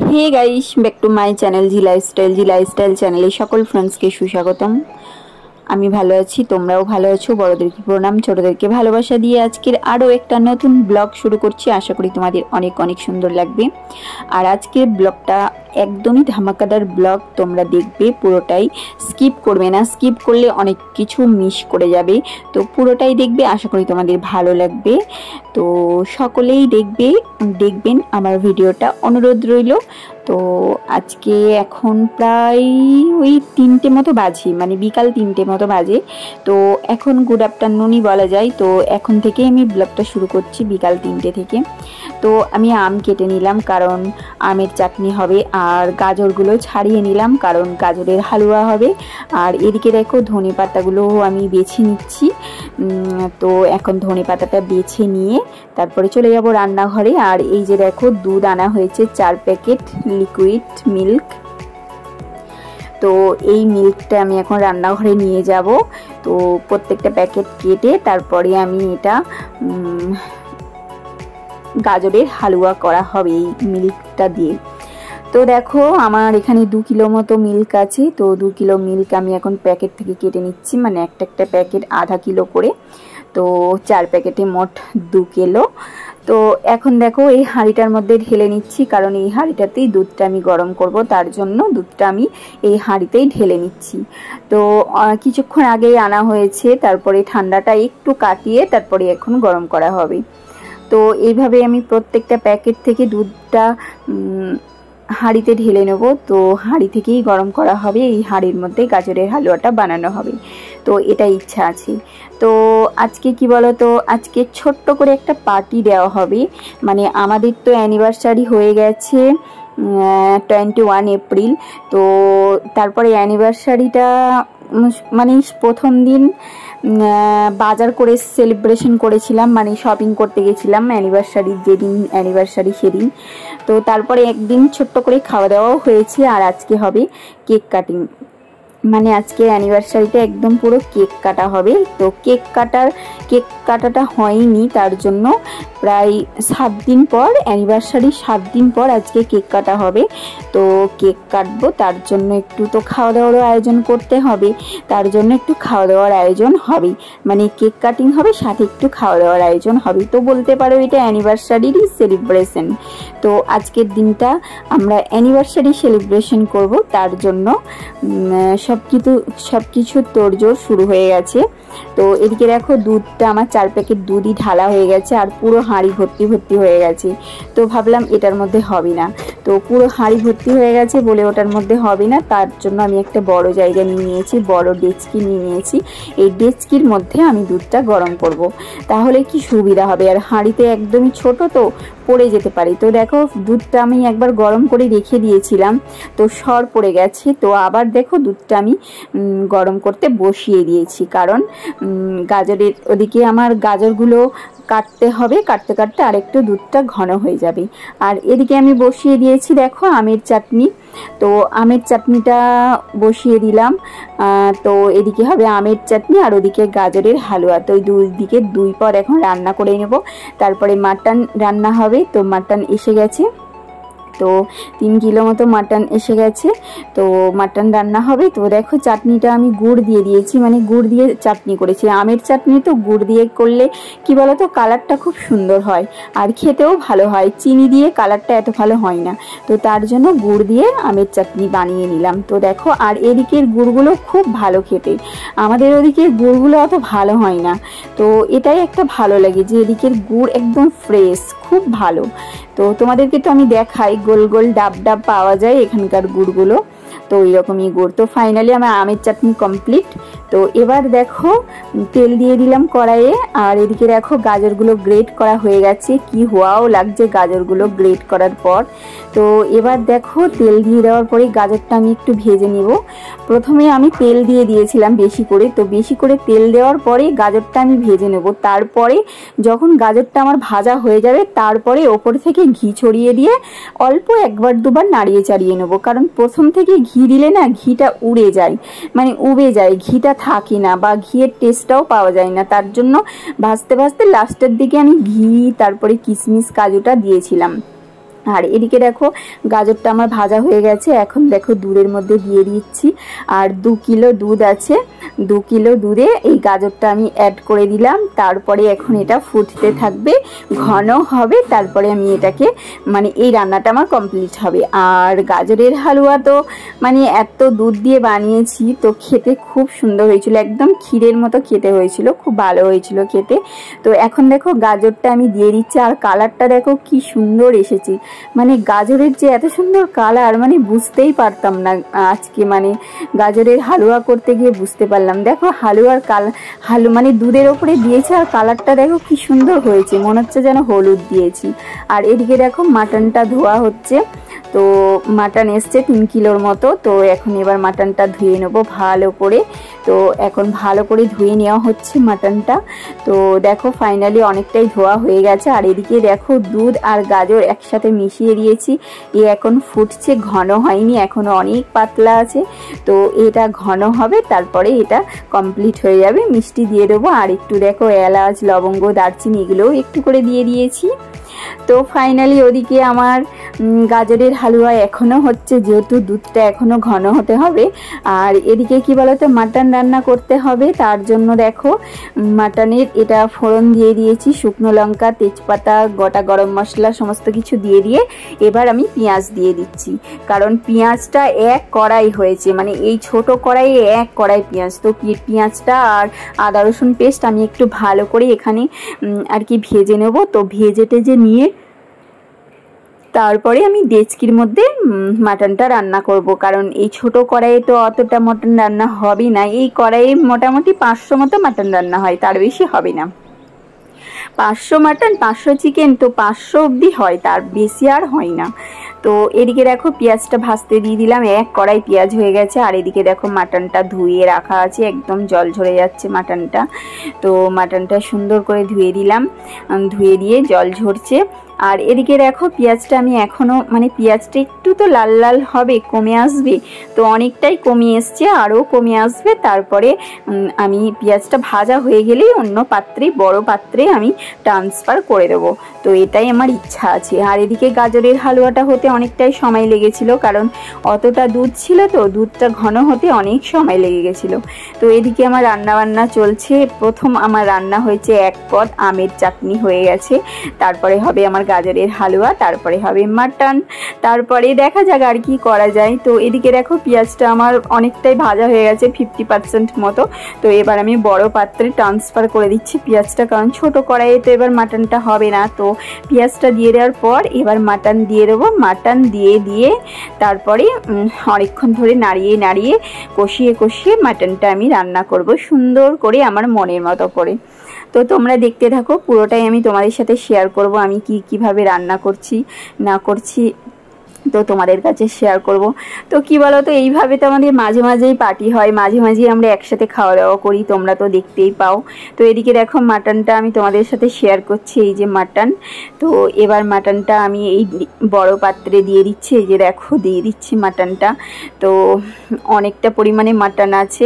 Hey guys, back to my channel G lifestyle চ্যানেলে সকল ফ্রেন্ডসকে সুস্বাগতম। আমি ভালো আছি, তোমরাও ভালো আছো। বড়দেরকে প্রণাম, ছোটদেরকে ভালোবাসা দিয়ে আজকের আরও একটা নতুন ব্লগ শুরু করছি। আশা করি তোমাদের অনেক অনেক সুন্দর লাগবে। আর আজকের ব্লগটা একদমই ধামাকাদার ব্লগ, তোমরা দেখবে পুরোটাই, স্কিপ করবে না। স্কিপ করলে অনেক কিছু মিস করে যাবে, তো পুরোটাই দেখবে। আশা করি তোমাদের ভালো লাগবে, তো সকলেই দেখবেন আমার ভিডিওটা, অনুরোধ রইল। তো আজকে এখন প্রায় ওই 3টে মতো বাজে, মানে বিকাল 3টে মতো বাজে। তো এখন গুড আফটারনুনই বলা যায়। তো এখন থেকে আমি ব্লগটা শুরু করছি, বিকাল 3টে থেকে। তো আমি আম কেটে নিলাম, কারণ আমের চাটনি হবে। আর গাজরগুলো ছাড়িয়ে নিলাম, কারণ গাজরের হালুয়া হবে। আর এদিকে দেখো ধনে পাতাগুলো আমি বেছে নিচ্ছি। তো এখন ধনে পাতাটা বেছে নিয়ে তারপরে চলে যাব রান্নাঘরে। আর এই যে দেখো দুধ আনা হয়েছে 4 প্যাকেট লিকুইড মিল্ক। তো এই মিল্কটা আমি এখন রান্নাঘরে নিয়ে যাব। তো প্রত্যেকটা প্যাকেট কেটে তারপরে আমি এটা গাজরের হালুয়া করা হবে এই মিল্কটা দিয়ে। তো দেখো আমার এখানে 2 কিলো মতো মিল্ক আছে। তো 2 কিলো মিল্ক আমি এখন প্যাকেট থেকে কেটে নিচ্ছি, মানে একটা প্যাকেট আধা কিলো করে। তো 4 প্যাকেটে মোট 2 কিলো। তো এখন দেখো এই হাঁড়িটার মধ্যে ঢেলে নিচ্ছি, কারণ এই হাঁড়িটাতেই দুধটা আমি গরম করব, তার জন্য দুধটা আমি এই হাঁড়িতেই ঢেলে নিচ্ছি। তো কিছুক্ষণ আগেই আনা হয়েছে, তারপরে ঠান্ডাটা একটু কাটিয়ে তারপরে এখন গরম করা হবে। তো এইভাবে আমি প্রত্যেকটা প্যাকেট থেকে দুধটা হাঁড়িতে ঢেলে নেব। তো হাঁড়ি থেকেই গরম করা হবে, এই হাঁড়ির মধ্যে গাজরের হালুয়াটা বানানো হবে। তো এটা ইচ্ছা আছে। তো আজকে কি বলো তো, আজকে ছোট্ট করে একটা পার্টি দেওয়া হবে। মানে আমাদের তো অ্যানিভার্সারি হয়ে গেছে 21 এপ্রিল। তো তারপরে অ্যানিভার্সারিটা মানে প্রথম দিন বাজার করে সেলিব্রেশন করেছিলাম, মানে শপিং করতে গেছিলাম অ্যানিভার্সারির যেদিন অ্যানিভার্সারি সেদিন। তো তারপরে একদিন ছোট্ট করে খাওয়া দাওয়াও হয়েছে। আর আজকে হবে কেক কাটিং, মানে আজকে অ্যানিভার্সারিটা একদম পুরো কেক কাটা হবে। তো কেক কাটাটা হয়নি, তার জন্য প্রায় 7 দিন পর, অ্যানিভার্সারি 7 দিন পর আজকে কেক কাটা হবে। তো কেক কাটবো, তার জন্য একটু তো খাওয়া দাওয়ারও আয়োজন করতে হবে, তার জন্য একটু খাওয়া দাওয়ার আয়োজন হবে। মানে কেক কাটিং হবে, সাথে একটু খাওয়া দাওয়ার আয়োজন হবে। তো বলতে পারো এটা অ্যানিভার্সারিরই সেলিব্রেশন। তো আজকের দিনটা আমরা অ্যানিভার্সারি সেলিব্রেশন করব, তার জন্য সব কিছু তোড়জোড় শুরু হয়ে গেছে। তো এদিকে দেখো দুধটা আমার 4 প্যাকেট দুধই ঢালা হয়ে গেছে, আর পুরো হাঁড়ি ভর্তি হয়ে গেছে। তো ভাবলাম এটার মধ্যে হবে না, তো পুরো হাঁড়ি ভর্তি হয়ে গেছে বলে ওটার মধ্যে হবে না। তার জন্য আমি একটা বড় জায়গা নিয়ে নিয়েছি, বড় ডেচকি নিয়ে নিয়েছি। এই ডেচকির মধ্যে আমি দুধটা গরম করব, তাহলে কি সুবিধা হবে। আর হাঁড়িতে একদমই ছোট, তো পড়ে যেতে পারে। তো দেখো দুধটা আমি একবার গরম করে রেখে দিয়েছিলাম, তো সর পড়ে গেছে। তো আবার দেখো দুধটা আমি গরম করতে বসিয়ে দিয়েছি, কারণ গাজরের ওদিকে আমার গাজরগুলো কাটতে হবে, কাটতে কাটতে আরেকটু দুধটা ঘন হয়ে যাবে। আর এদিকে আমি বসিয়ে দিয়েছি দেখো আমের চাটনি। তো আমের চাটনিটা বসিয়ে দিলাম। তো এদিকে হবে আমের চাটনি, আর ওদিকে গাজরের হালুয়া। তো ওই দিকে 2 পর এখন রান্না করে নেব। তারপরে মাটন রান্না হবে। তো মাটন এসে গেছে, তো 3 কিলো মতো মাটন এসে গেছে। তো মাটন রান্না হবে। তো দেখো চাটনিটা আমি গুড় দিয়ে দিয়েছি, মানে গুড় দিয়ে চাটনি করেছি। আমের চাটনি তো গুড় দিয়ে করলে কি বলো তো, কালারটা খুব সুন্দর হয়, আর খেতেও ভালো হয়। চিনি দিয়ে কালারটা এত ভালো হয় না, তো তার জন্য গুড় দিয়ে আমের চাটনি বানিয়ে নিলাম। তো দেখো, আর এদিকের গুড়গুলো খুব ভালো খেতে, আমাদের ওদিকের গুড়গুলো অত ভালো হয় না। তো এটাই একটা ভালো লাগে যে এদিকের গুড় একদম ফ্রেশ, খুব ভালো। তো তোমাদেরকে তো আমি দেখাই, গোল গোল ডাব পাওয়া যায় এখানকার গুড়গুলো। তো এইরকমই গুড়। তো ফাইনালি আমার আমের চাটনি কমপ্লিট। তো এবার দেখো তেল দিয়ে দিলাম কড়াইয়ে। আর এদিকে দেখো গাজরগুলো গ্রেট করা হয়ে গেছে, কি ওয়াও লাগছে গাজরগুলো গ্রেট করার পর। তো এবার দেখো তেল দিয়ে দেওয়ার পরে গাজরটা আমি একটু ভেজে নিব। প্রথমে আমি তেল দিয়ে দিয়েছিলাম বেশি করে, তো বেশি করে তেল দেওয়ার পরে গাজরটা আমি ভেজে নেব। তারপরে যখন গাজরটা আমার ভাজা হয়ে যাবে, তারপরে ওপর থেকে ঘি ছড়িয়ে দিয়ে অল্প 1বার 2বার নাড়িয়ে চাড়িয়ে নেব, কারণ প্রথম থেকে ঘি দিলে না ঘিটা উড়ে যায়, মানে উবে যায়, ঘিটা থাকে না, বা ঘিয়ের টেস্টটাও পাওয়া যায় না। তার জন্য ভাজতে ভাজতে লাস্টের দিকে আমি ঘি, তারপরে কিশমিশ কাজুটা দিয়েছিলাম। আর এদিকে দেখো গাজরটা আমার ভাজা হয়ে গেছে। এখন দেখো দুধের মধ্যে দিয়ে দিচ্ছি, আর 2 কিলো দুধ আছে। 2 কিলো দুধে এই গাজরটা আমি অ্যাড করে দিলাম। তারপরে এখন এটা ফুটতে থাকবে, ঘন হবে, তারপরে আমি এটাকে মানে এই রান্নাটা আমার কমপ্লিট হবে। আর গাজরের হালুয়া তো মানে এত দুধ দিয়ে বানিয়েছি, তো খেতে খুব সুন্দর হয়েছিল, একদম ক্ষীরের মতো খেতে হয়েছিল, খুব ভালো হয়েছিল খেতে। তো এখন দেখো গাজরটা আমি দিয়ে দিচ্ছি, আর কালারটা দেখো কি সুন্দর এসেছে। মানে গাজরের যে এত সুন্দর কালার, মানে বুঝতেই পারতাম না আজকে, মানে গাজরের হালুয়া করতে গিয়ে বুঝতে পারলাম। দেখো হালুয়ার মানে দুধের ওপরে দিয়েছে, আর কালারটা দেখো কি সুন্দর হয়েছে, মনে হচ্ছে যেন হলুদ দিয়েছি। আর এদিকে দেখো মাটনটা ধোয়া হচ্ছে। তো মাটন এসছে 3 কিলোর মতো। তো এখন এবার মাটনটা ধুয়ে নেবো ভালো করে। তো এখন ভালো করে ধুয়ে নেওয়া হচ্ছে মাটনটা। তো দেখো ফাইনালি অনেকটাই ধোয়া হয়ে গেছে। আর এদিকে দেখো দুধ আর গাজর একসাথে মিশিয়ে দিয়েছি, এখন ফুটছে, ঘন হয়নি, এখনো অনেক পাতলা আছে। তো এটা ঘন হবে, তারপরে এটা কমপ্লিট হয়ে যাবে। মিষ্টি দিয়ে দেবো, আর একটু দেখো এলাচ, লবঙ্গ, দারচিনি এগুলোও একটু করে দিয়ে দিয়েছি। তো ফাইনালি ওদিকে আমার গাজরের হালুয়া এখনও হচ্ছে, যেহেতু দুধটা এখনও ঘন হতে হবে। আর এদিকে কি বলতো মাটন রান্না করতে হবে, তার জন্য দেখো মাটনের এটা ফোড়ন দিয়ে দিয়েছি, শুকনো লঙ্কা, তেজপাতা, গোটা গরম মশলা সমস্ত কিছু দিয়ে এবার আমি পেঁয়াজ দিয়ে দিচ্ছি। কারণ পেঁয়াজটা এক কড়াই হয়েছে, মানে এই ছোট কড়াইয়ে 1 কড়াই পেঁয়াজ। তো পেঁয়াজটা আর আদা রসুন পেস্ট আমি একটু ভালো করে এখানে আর কি ভেজে নেব। তো ভেজে টেজে নিয়ে তারপরে আমি ডেচকির মধ্যে মাটনটা রান্না করব। কারণ এই ছোট কড়াইয়ে তো অতটা মটন রান্না হবে না, এই কড়াইয়ে মোটামুটি 500 মতো মাটন রান্না হয়, তার বেশি হবে না। 500 মাটন 500 চিকেন, তো 500 অবধি হয়, তার বেশি আর হয় না। তো এদিকে দেখো পেঁয়াজটা ভাজতে দিয়ে দিলাম, 1 কড়াই পেঁয়াজ হয়ে গেছে। আর এদিকে দেখো মাটনটা ধুয়ে রাখা আছে, একদম জল ঝরে যাচ্ছে মাটনটা। তো মাটনটা সুন্দর করে ধুয়ে দিলাম, ধুয়ে দিয়ে জল ঝরছে। আর এদিকে দেখো পেঁয়াজটা আমি এখনও মানে পেঁয়াজটা একটু তো লাল লাল হবে, কমে আসবে, তো অনেকটাই কমে এসছে, আরও কমে আসবে। তারপরে আমি পেঁয়াজটা ভাজা হয়ে গেলেই অন্য পাত্রে, বড় পাত্রে আমি ট্রান্সফার করে দেবো। তো এটাই আমার ইচ্ছা আছে। আর এদিকে গাজরের হালুয়াটা হতে অনেকটাই সময় লেগেছিল, কারণ অতটা দুধ ছিল, তো দুধটা ঘন হতে অনেক সময় লেগে গেছিলো। তো এদিকে আমার রান্নাবান্না চলছে। প্রথম আমার রান্না হয়েছে 1 পদ আমের চাটনি হয়ে গেছে, তারপরে হবে আমার গাজরের হালুয়া, তারপরে হবে মাটন, তারপরে দেখা যাক আর কি করা যায়। তো এদিকে দেখো পেঁয়াজটা আমার অনেকটাই ভাজা হয়ে গেছে, 50% মতো। তো এবার আমি বড় পাত্রে ট্রান্সফার করে দিচ্ছি পেঁয়াজটা, কারণ ছোট কড়াইয়ে তো এবার মাটনটা হবে না। তো পেঁয়াজটা দিয়ে দেওয়ার পর এবার মাটন দিয়ে দেবো। মাটন দিয়ে তারপরে অনেকক্ষণ ধরে নাড়িয়ে কষিয়ে মাটনটা আমি রান্না করব সুন্দর করে, আমার মনের মতো করে। তো তোমরা দেখতে থাকো, পুরোটাই আমি তোমাদের সাথে শেয়ার করব, আমি কিভাবে রান্না করছি না করছি, তো তোমাদের কাছে শেয়ার করব। তো কি বলো তো, এইভাবে তো আমাদের মাঝে মাঝেই পার্টি হয়, মাঝে মাঝেই আমরা একসাথে খাওয়া দাওয়া করি, তোমরা তো দেখতেই পাও। তো এদিকে দেখো মাটনটা আমি তোমাদের সাথে শেয়ার করছি, এই যে মাটন। তো এবার মাটনটা আমি এই বড় পাত্রে দিয়ে দিচ্ছি, এই যে দেখো দিয়ে দিচ্ছি মাটনটা। তো অনেকটা পরিমাণে মাটন আছে।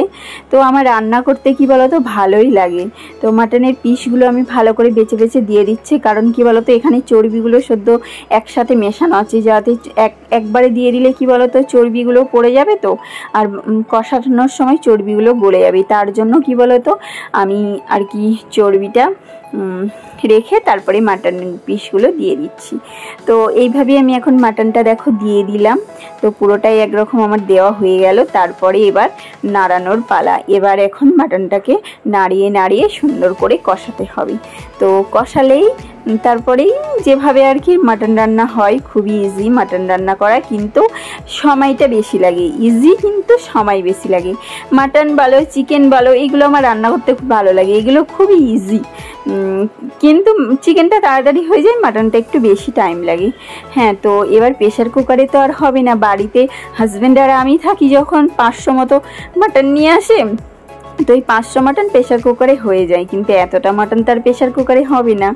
তো আমার রান্না করতে কি বলো তো ভালোই লাগে। তো মাটনের পিসগুলো আমি ভালো করে বেছে বেছে দিয়ে দিচ্ছি, কারণ কি বলো তো এখানে চর্বিগুলো সদ্য একসাথে মেশানো আছে, যাতে একবারে দিয়ে দিলে কি বলো তো চর্বিগুলো পড়ে যাবে, তো আর কষানোর সময় চর্বিগুলো গলে যাবে। তার জন্য কি বলো তো আমি আর কি চর্বিটা রেখে তারপরে মাটন পিসগুলো দিয়ে দিচ্ছি। তো এইভাবেই আমি এখন মাটনটা দেখো দিয়ে দিলাম। তো পুরোটাই একরকম আমার দেওয়া হয়ে গেল। তারপরে এবার নাড়ানোর পালা। এবার এখন মাটনটাকে নাড়িয়ে সুন্দর করে কষাতে হবে। তো কষালেই তারপরেই যেভাবে আর কি মাটন রান্না হয়, খুবই ইজি মাটন রান্না করা, কিন্তু সময়টা বেশি লাগে। ইজি কিন্তু সময় বেশি লাগে। মাটন বলো চিকেন বলো, এগুলো আমার রান্না করতে খুব ভালো লাগে, এগুলো খুবই ইজি। কিন্তু চিকেনটা তাড়াতাড়ি হয়ে যায়, মাটনটা একটু বেশি টাইম লাগে। হ্যাঁ, তো এবার প্রেশার কুকারে তো আর হবে না, বাড়িতে হাজব্যান্ড আর আমি থাকি যখন 500 মতো মাটন নিয়ে আসে, তো এই 500 মাটন প্রেশার কুকারে হয়ে যায়, কিন্তু এতটা মাটন তার প্রেশার কুকারে হবে না।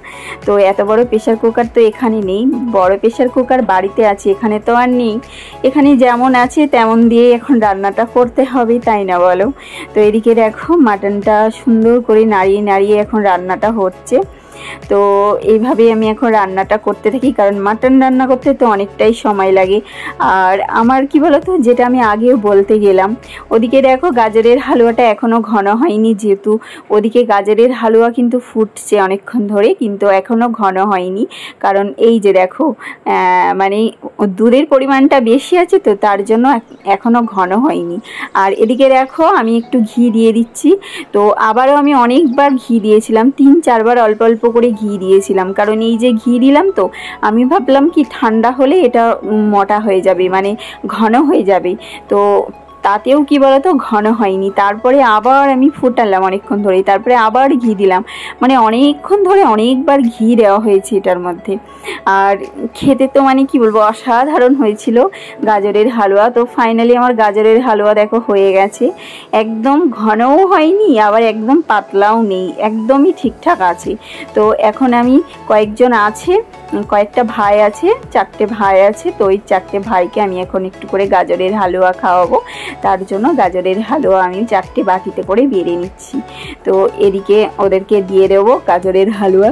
তো এত বড় প্রেশার কুকার তো এখানে নেই, বড় প্রেশার কুকার বাড়িতে আছে, এখানে তো আর নেই। এখানে যেমন আছে তেমন দিয়ে এখন রান্নাটা করতে হবে, তাই না বলো? তো এদিকে দেখো মাটনটা সুন্দর করে নাড়িয়ে এখন রান্নাটা হচ্ছে। তো এইভাবেই আমি এখন রান্নাটা করতে থাকি, কারণ মাটন রান্না করতে তো অনেকটাই সময় লাগে। আর আমার কি বলতো, যেটা আমি আগেও বলতে গেলাম, ওদিকে দেখো গাজরের হালুয়াটা এখনও ঘন হয়নি, যেহেতু ওদিকে গাজরের হালুয়া কিন্তু ফুটছে অনেকক্ষণ ধরে, কিন্তু এখনও ঘন হয়নি। কারণ এই যে দেখো মানে দুধের পরিমাণটা বেশি আছে, তো তার জন্য এখনও ঘন হয়নি। আর এদিকে দেখো আমি একটু ঘি দিয়ে দিচ্ছি। তো আবারও আমি অনেকবার ঘি দিয়েছিলাম, 3-4 বার অল্প অল্প করে ঘি দিয়েছিলাম, কারণ এই যে ঘি দিলাম, তো আমি ভাবলাম কি ঠান্ডা হলে এটা মোটা হয়ে যাবে, মানে ঘন হয়ে যাবে। তো তাতেও কি বলতো ঘন হয়নি। তারপরে আবার আমি ফুটালাম অনেকক্ষণ ধরে, তারপরে আবার ঘি দিলাম, মানে অনেকক্ষণ ধরে অনেকবার ঘি দেওয়া হয়েছে এটার মধ্যে। আর খেতে তো মানে কি বলবো, অসাধারণ হয়েছিল গাজরের হালুয়া। তো ফাইনালি আমার গাজরের হালুয়া দেখো হয়ে গেছে, একদম ঘনও হয়নি আবার একদম পাতলাও নেই, একদমই ঠিকঠাক আছে। তো এখন আমি কয়েকজন আছে, কয়েকটা ভাই আছে, 4টে ভাই আছে, তো ওই 4টে ভাইকে আমি এখন একটু করে গাজরের হালুয়া খাওয়াবো। তার জন্য গাজরের হালুয়া আমি 4টে বাটিতে করে বেড়ে নিচ্ছি। তো এদিকে ওদেরকে দিয়ে দেবো গাজরের হালুয়া।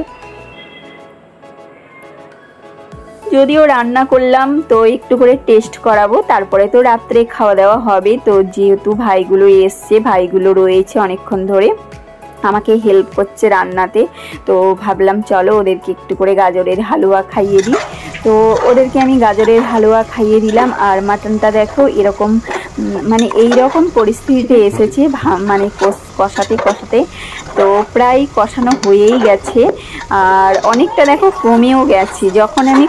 যদিও রান্না করলাম, তো একটু করে টেস্ট করাবো, তারপরে তো রাত্রে খাওয়া দাওয়া হবে। তো যেহেতু ভাইগুলো এসছে, ভাইগুলো রয়েছে অনেকক্ষণ ধরে আমাকে হেল্প করছে রান্নাতে, তো ভাবলাম চলো ওদেরকে একটু করে গাজরের হালুয়া খাইয়ে দিই। তো ওদেরকে আমি গাজরের হালুয়া খাইয়ে দিলাম। আর মাটনটা দেখো এরকম মানে এই রকম পরিস্থিতিতে এসেছে, মানে কষাতে কষাতে তো প্রায় কষানো হয়েই গেছে, আর অনেকটা দেখো কমেও গেছে। যখন আমি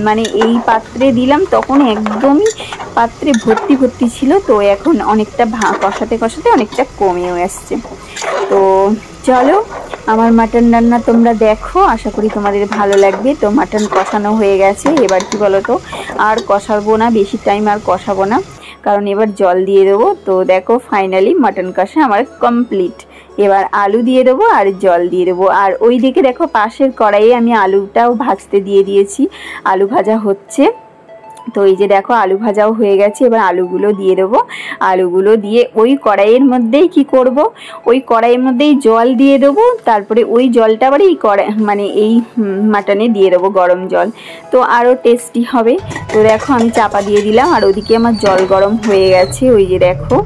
মানে এই পাত্রে দিলাম তখন একদমই পাত্রে ভর্তি ভর্তি ছিল, তো এখন অনেকটা কষাতে কষাতে অনেকটা কমেও এসছে। তো চলো আমার মাটন রান্না তোমরা দেখো, আশা করি তোমাদের ভালো লাগবে। তো মাটন কষানো হয়ে গেছে, এবার কি বলো তো আর কষাবো না, বেশি টাইম আর কষাবো না, কারণ এবার জল দিয়ে দেবো। তো দেখো ফাইনালি মাটন কষা আমার কমপ্লিট। এবার আলু দিয়ে দেবো আর জল দিয়ে দেবো। আর ওই দিকে দেখো পাশের কড়াইয়ে আমি আলুটাও ভাজতে দিয়ে দিয়েছি, আলু ভাজা হচ্ছে। তো এই যে দেখো আলু ভাজাও হয়ে গেছে, এবার আলুগুলো দিয়ে দেবো। আলুগুলো দিয়ে ওই কড়াইয়ের মধ্যেই কি করব, ওই কড়াইয়ের মধ্যেই জল দিয়ে দেবো, তারপরে ওই জলটা আবার এই কড়াই মানে এই মাটনে দিয়ে দেবো গরম জল, তো আরও টেস্টি হবে। তো দেখো আমি চাপা দিয়ে দিলাম, আর ওদিকে আমার জল গরম হয়ে গেছে। ওই যে দেখো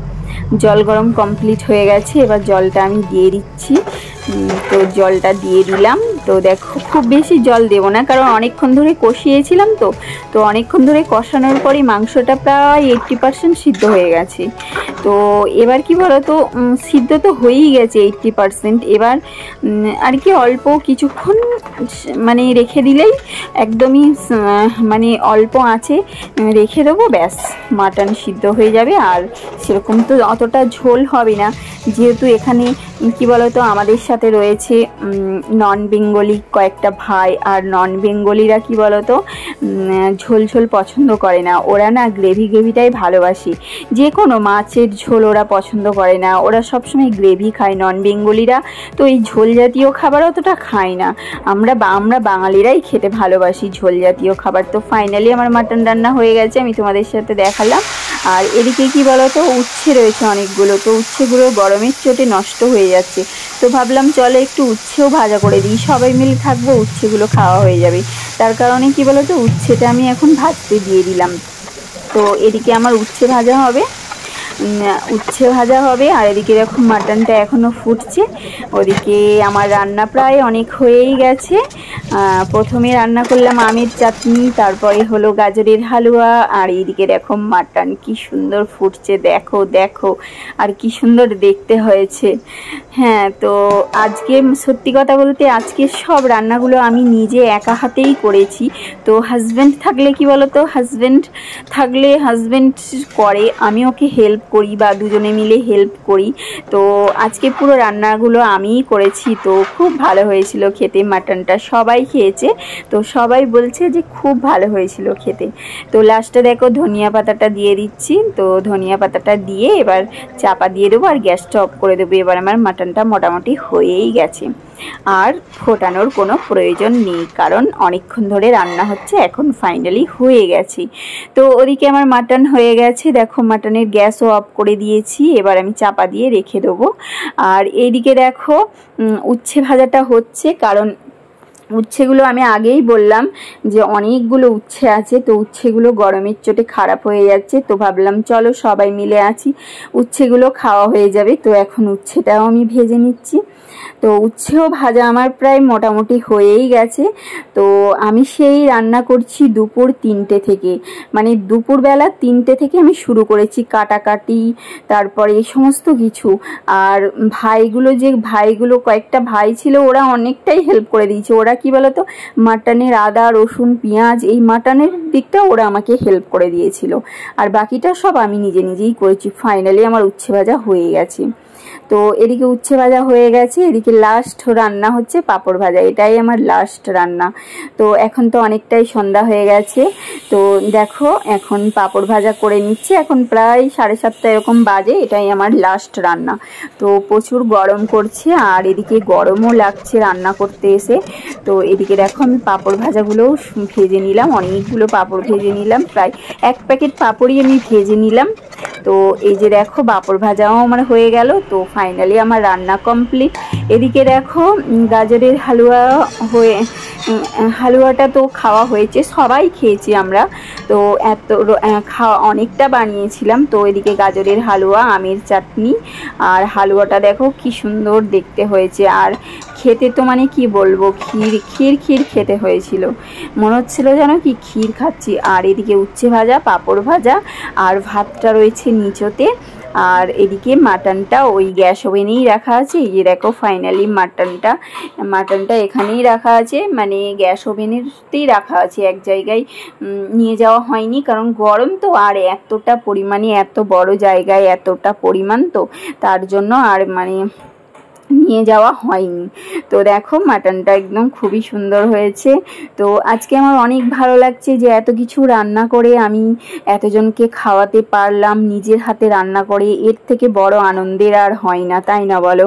জল গরম কমপ্লিট হয়ে গেছে, এবার জলটা আমি দিয়ে দিচ্ছি। তো জলটা দিয়ে দিলাম। তো দেখো খুব বেশি জল দেবো না, কারণ অনেকক্ষণ ধরে কষিয়েছিলাম, তো অনেকক্ষণ ধরে কষানোর পরই মাংসটা প্রায় 80% সিদ্ধ হয়ে গেছে। তো এবার কি বলো তো, সিদ্ধ তো হয়েই গেছে 80%, এবার আর কি অল্প কিছুক্ষণ মানে রেখে দিলেই একদমই মানে অল্প আঁচে রেখে দেবো, ব্যাস মাটন সিদ্ধ হয়ে যাবে। আর সেরকম তো অতটা ঝোল হবে না, যেহেতু এখানে কি বলতো আমাদের সাথে রয়েছে নন বেঙ্গলি কয়েকটা ভাই, আর নন বেঙ্গলিরা কি বলতো ঝোল ঝোল পছন্দ করে না, ওরা না গ্রেভিটাই ভালোবাসে। যে কোনো মাছের ঝোল ওরা পছন্দ করে না, ওরা সবসময় গ্রেভি খায় নন বেঙ্গলিরা। তো এই ঝোল জাতীয় খাবার অতটা খায় না, আমরা বাঙালিরাই খেতে ভালোবাসি ঝোল জাতীয় খাবার। তো ফাইনালি আমার মাটন রান্না হয়ে গেছে, আমি তোমাদের সাথে দেখালাম। আর এদিকে কি বলতো উচ্ছে রয়েছে অনেকগুলো, তো উচ্ছেগুলো গরমের চোটে নষ্ট হয়ে যাচ্ছে, তো ভাবলাম চলো একটু উচ্ছেও ভাজা করে দিই, সবাই মিলে থাকবো, উচ্ছেগুলো খাওয়া হয়ে যাবে। তার কারণে কি বলতো উচ্ছেটা আমি এখন ভাজতে দিয়ে দিলাম। তো এদিকে আমার উচ্ছে ভাজা হবে, আর এদিকে দেখো মাটনটা এখনও ফুটছে। ওদিকে আমার রান্না প্রায় অনেক হয়েই গেছে। প্রথমে রান্না করলাম আমের চাটনি, তারপরে হলো গাজরের হালুয়া, আর এইদিকে দেখো মাটন কি সুন্দর ফুটছে, দেখো দেখো আর কি সুন্দর দেখতে হয়েছে। হ্যাঁ, তো আজকে সত্যি কথা বলতে আজকে সব রান্নাগুলো আমি নিজে একা হাতেই করেছি। তো হাজব্যান্ড থাকলে কি বলতো, হাজব্যান্ড করে, আমি ওকে হেল্প করি বা দুজনে মিলে হেল্প করি। তো আজকে পুরো রান্নাগুলো আমিই করেছি। তো খুব ভালো হয়েছিল খেতে, মাটনটা সবাই খেয়েছে, তো সবাই বলছে যে খুব ভালো হয়েছিল খেতে। তো লাস্টে দেখো ধনিয়া পাতাটা দিয়ে দিচ্ছি। তো ধনিয়া পাতাটা দিয়ে এবার চাপা দিয়ে দেবো আর গ্যাসটা অফ করে দেবো। এবার আমার মাটনটা মোটামুটি হয়েই গেছে, আর ফোটানোর কোনো প্রয়োজন নেই, কারণ অনেকক্ষণ ধরে রান্না হচ্ছে, এখন ফাইনালি হয়ে গেছে। তো ওদিকে আমার মাটন হয়ে গেছে, দেখো মাটনের গ্যাসও অফ করে দিয়েছি, এবার আমি চাপা দিয়ে রেখে দেবো। আর এইদিকে দেখো উচ্ছে ভাজাটা হচ্ছে, কারণ উচ্ছেগুলো আমি আগেই বললাম যে অনেকগুলো উচ্ছে আছে, তো উচ্ছেগুলো গরমের চোটে খারাপ হয়ে যাচ্ছে, তো ভাবলাম চলো সবাই মিলে আছি উচ্ছেগুলো খাওয়া হয়ে যাবে। তো এখন উচ্ছেটাও আমি ভেজে নিচ্ছি। তো উচ্ছেও ভাজা আমার প্রায় মোটামুটি হয়েই গেছে। তো আমি সেই রান্না করছি দুপুর 3টে থেকে, মানে দুপুরবেলা 3টে থেকে আমি শুরু করেছি কাটাকাটি, তারপরে এই সমস্ত কিছু। আর ভাইগুলো কয়েকটা ভাই ছিল, ওরা অনেকটাই হেল্প করে দিয়েছে। ওরা কি বলতো, মাটনের আদা রসুন পেঁয়াজ এই মাটনের দিকটা ওরা আমাকে হেল্প করে দিয়েছিল, আর বাকিটা সব আমি নিজেই করেছি। ফাইনালি আমার উচ্ছে ভাজা হয়ে গেছে। তো এদিকে উচ্ছে ভাজা হয়ে গেছে, এদিকে লাস্ট রান্না হচ্ছে পাঁপড় ভাজা, এটাই আমার লাস্ট রান্না। তো এখন তো অনেকটাই সন্ধ্যা হয়ে গেছে, তো দেখো এখন পাঁপড় ভাজা করে নিচ্ছে। এখন প্রায় 7:30 এরকম বাজে, এটাই আমার লাস্ট রান্না। তো প্রচুর গরম করছে, আর এদিকে গরমও লাগছে রান্না করতে এসে। তো এদিকে দেখো আমি পাঁপড় ভাজাগুলোও ভেজে নিলাম, অনেকগুলো পাঁপড় ভেজে নিলাম, প্রায় 1 প্যাকেট পাঁপড়ই আমি ভেজে নিলাম। তো এই যে দেখো পাঁপড় ভাজাও আমার হয়ে গেল। তো ফাইনালি আমার রান্না কমপ্লিট। এদিকে দেখো গাজরের হালুয়াটা তো খাওয়া হয়েছে, সবাই খেয়েছি আমরা। তো অনেকটা বানিয়েছিলাম। তো এদিকে গাজরের হালুয়া, আমের চাটনি, আর হালুয়াটা দেখো কি সুন্দর দেখতে হয়েছে। আর খেতে তো মানে কি বলবো, ক্ষীর খেতে হয়েছিল, মনে হচ্ছিল যেন কি ক্ষীর খাচ্ছি। আর এদিকে উচ্ছে ভাজা, পাঁপড় ভাজা, আর ভাতটা রয়েছে নিচতে। আর এদিকে মাটনটা ওই গ্যাস ওভেনেই রাখা আছে। এই যে দেখো ফাইনালি মাটনটা এখানেই রাখা আছে, মানে গ্যাস ওভেনেরতেই রাখা আছে, এক জায়গায় নিয়ে যাওয়া হয়নি, কারণ গরম তো, আর এতটা পরিমাণে এত বড় জায়গায় এতটা পরিমাণ, তো তার জন্য আর মানে নিয়ে যাওয়া হয়নি। তো দেখো মাটনটা একদম খুবই সুন্দর হয়েছে। তো আজকে আমার অনেক ভালো লাগছে যে এত কিছু রান্না করে আমি এতজনকে খাওয়াতে পারলাম নিজের হাতে রান্না করে, এর থেকে বড় আনন্দের আর হয় না, তাই না বলো?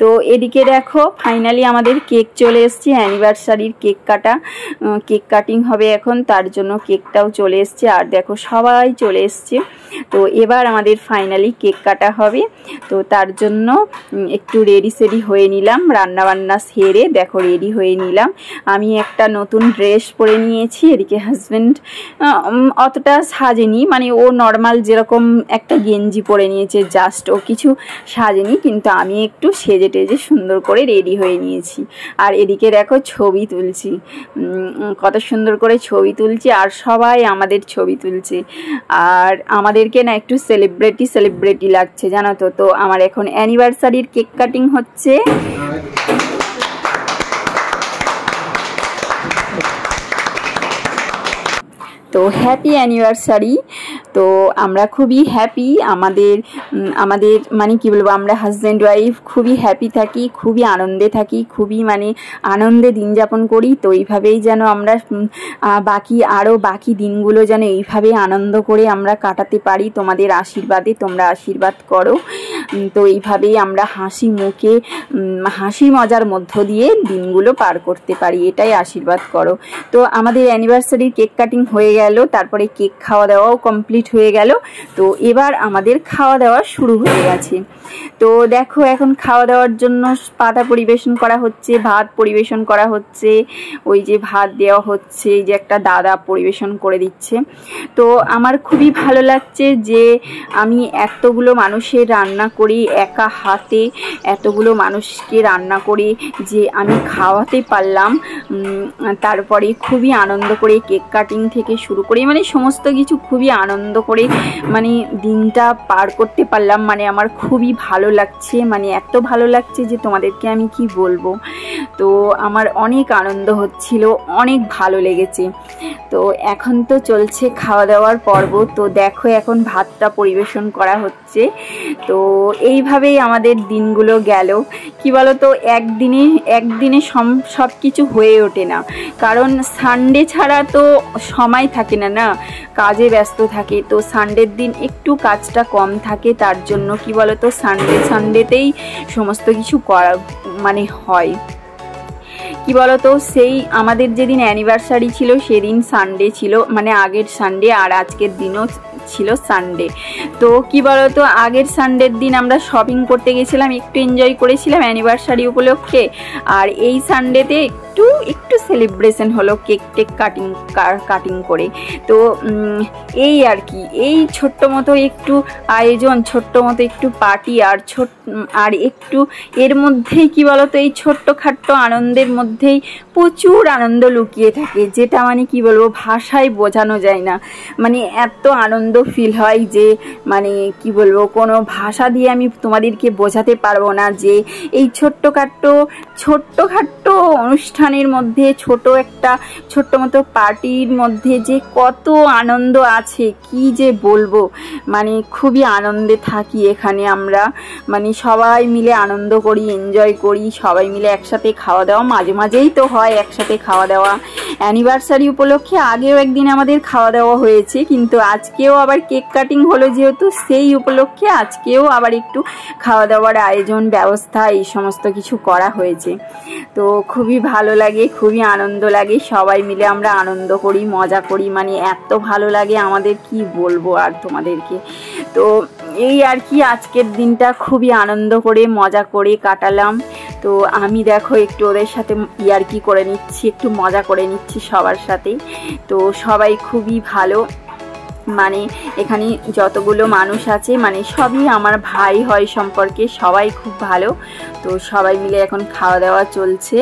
তো এদিকে দেখো ফাইনালি আমাদের কেক চলে এসছে, অ্যানিভার্সারির কেক কাটিং হবে এখন, তার জন্য কেকটাও চলে এসছে। আর দেখো সবাই চলে এসছে। তো এবার আমাদের ফাইনালি কেক কাটা হবে। তো তার জন্য একটু রেডি হয়ে নিলাম, রান্না বান্না সেরে দেখো রেডি হয়ে নিলাম। আমি একটা নতুন ড্রেস পরে নিয়েছি। এদিকে হাজবেন্ড অতটা সাজেনি, মানে ও নর্মাল যেরকম একটা গেঞ্জি পরে নিয়েছে, জাস্ট ও কিছু সাজেনি, কিন্তু আমি একটু সেজে টেজে সুন্দর করে রেডি হয়ে নিয়েছি। আর এদিকে দেখো ছবি তুলছি, কত সুন্দর করে ছবি তুলছি, আর সবাই আমাদের ছবি তুলছে। আর আমাদেরকে না একটু সেলিব্রিটি লাগছে, জানো তো। তো আমার এখন অ্যানিভার্সারির কেক কাটিং হচ্ছে। তো হ্যাপি অ্যানিভার্সারি। তো আমরা খুবই হ্যাপি, আমাদের মানে কি বলবো, আমরা হাজব্যান্ড ওয়াইফ খুবই হ্যাপি থাকি, খুবই আনন্দে থাকি, খুবই মানে আনন্দে দিন যাপন করি। তো এইভাবেই যেন আমরা বাকি দিনগুলো যেন এইভাবেই আনন্দ করে আমরা কাটাতে পারি, তোমাদের আশীর্বাদে, তোমরা আশীর্বাদ করো। তো এইভাবেই আমরা হাসি মজার মধ্য দিয়ে দিনগুলো পার করতে পারি, এটাই আশীর্বাদ করো। তো আমাদের অ্যানিভার্সারির কেক কাটিং হয়ে গেল, তারপরে কেক খাওয়া দাওয়াও কমপ্লিট হয়ে গেল। তো এবার আমাদের খাওয়া দাওয়া শুরু হয়ে গেছে। তো দেখো এখন খাওয়া দাওয়ার জন্য পাতা পরিবেশন করা হচ্ছে, ভাত পরিবেশন করা হচ্ছে, ওই যে ভাত দেওয়া হচ্ছে, এই যে একটা দাদা পরিবেশন করে দিচ্ছে। তো আমার খুবই ভালো লাগছে যে আমি এতগুলো মানুষের রান্না করি, একা হাতে এতগুলো মানুষকে রান্না করে যে আমি খাওয়াতে পারলাম। তারপরে খুবই আনন্দ করে কেক কাটিং থেকে শুরু করে মানে সমস্ত কিছু খুবই আনন্দ করে মানে দিনটা পার করতে পারলাম। মানে আমার খুবই ভালো লাগছে, মানে এত ভালো লাগছে যে তোমাদেরকে আমি কি বলবো। তো আমার অনেক আনন্দ হচ্ছিল, অনেক ভালো লেগেছে। তো এখন তো চলছে খাওয়া দাওয়ার পর্ব। তো দেখো এখন ভাতটা পরিবেশন করা হচ্ছে। তো এইভাবেই আমাদের দিনগুলো গেল। কি বলো তো, একদিনে সব কিছু হয়ে ওঠে না, কারণ সানডে ছাড়া তো সময় থাকে না, কাজে ব্যস্ত থাকে। তো সানডের দিন একটু কাজটা কম থাকে, তার জন্য কি বলো তো সানডেতেই সমস্ত কিছু করা মানে হয়। কি বলতো, সেই আমাদের যেদিন অ্যানিভার্সারি ছিল সেদিন সানডে ছিল, মানে আগের সানডে, আর আজকের দিনও ছিল সানডে। তো কি বলতো, আগের সানডের দিন আমরা শপিং করতে গেছিলাম, একটু এনজয় করেছিলাম অ্যানিভার্সারি উপলক্ষে। আর এই সানডেতে একটু সেলিব্রেশন হলো, কেক টেক কাটিং করে। তো এই আর কি, এই ছোট্ট মতো একটু আয়োজন, ছোট্ট মতো একটু পার্টি, আর একটু এর মধ্যেই কি বলতো, এই ছোট্টখাট্ট আনন্দের মধ্যেই প্রচুর আনন্দ লুকিয়ে থাকে, যেটা মানে কি বলবো, ভাষায় বোঝানো যায় না। মানে এত আনন্দ ফিল হয় যে মানে কি বলবো, কোনো ভাষা দিয়ে আমি তোমাদেরকে বোঝাতে পারবো না যে এই ছোট্টখাট্ট অনুষ্ঠানের মধ্যে, ছোট্ট মতো পার্টির মধ্যে যে কত আনন্দ আছে, কি যে বলবো। মানে খুবই আনন্দে থাকি এখানে আমরা, মানে সবাই মিলে আনন্দ করি, এনজয় করি, সবাই মিলে একসাথে খাওয়া দাওয়া, মাঝে মাঝেই তো হয় একসাথে খাওয়া দাওয়া। অ্যানিভার্সারি উপলক্ষে আগেও একদিন আমাদের খাওয়া দাওয়া হয়েছে, কিন্তু আজকেও আবার কেক কাটিং হলো যেহেতু, সেই উপলক্ষে আজকেও আবার একটু খাওয়া দাওয়ার আয়োজন, ব্যবস্থা, এই সমস্ত কিছু করা হয়েছে। তো খুবই ভালো লাগে, খুবই আনন্দ লাগে, সবাই মিলে আমরা আনন্দ করি, মজা করি, মানে এত ভালো লাগে আমাদের, কি বলবো আর তোমাদেরকে। তো এই আর কি, আজকের দিনটা খুবই আনন্দ করে মজা করে কাটালাম। তো আমি দেখো একটু ওদের সাথে ইয়ার্কি করে নিচ্ছি, একটু মজা করে নিচ্ছি সবার সাথে। তো সবাই খুবই ভালো, মানে এখানে যতগুলো মানুষ আছে মানে সবই আমার ভাই হয় সম্পর্কে, সবাই খুব ভালো। তো সবাই মিলে এখন খাওয়া দাওয়া চলছে।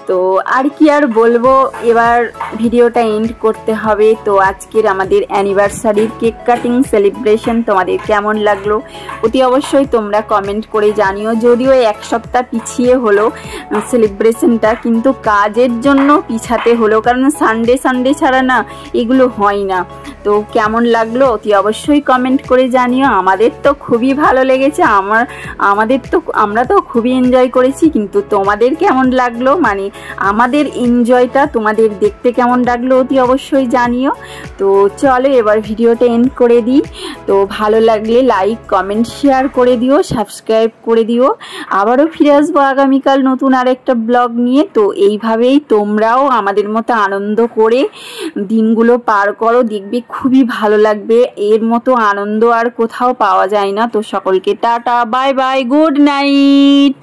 তো আর কি আর বলবো, এবার ভিডিওটা এন্ড করতে হবে। তো আজকের আমাদের অ্যানিভার্সারির কেক কাটিং সেলিব্রেশন তোমাদের কেমন লাগলো অতি অবশ্যই তোমরা কমেন্ট করে জানিও। যদিও এক সপ্তাহ পিছিয়ে হলো সেলিব্রেশনটা, কিন্তু কাজের জন্য পিছাতে হলো, কারণ সানডে ছাড়া না এগুলো হয় না। তো কেমন লাগলো অতি অবশ্যই কমেন্ট করে জানিও। আমাদের তো খুবই ভালো লেগেছে, আমরা তো খুবই এনজয় করেছি, কিন্তু তোমাদের কেমন লাগলো, মানে আমাদের এনজয়টা তোমাদের দেখতে কেমন লাগলো অতি অবশ্যই জানিও। তো চলো এবার ভিডিওটা এন্ড করে দিই। তো ভালো লাগলে লাইক, কমেন্ট, শেয়ার করে দিও, সাবস্ক্রাইব করে দিও। আবারও ফিরে আসবো আগামীকাল নতুন আরেকটা ব্লগ নিয়ে। তো এইভাবেই তোমরাও আমাদের মতো আনন্দ করে দিনগুলো পার করো, দেখবে খুবই ভালো লাগবে। এর মতো আনন্দ আর কোথাও পাওয়া যায় না। তো সকলকে tata, bye bye, good night.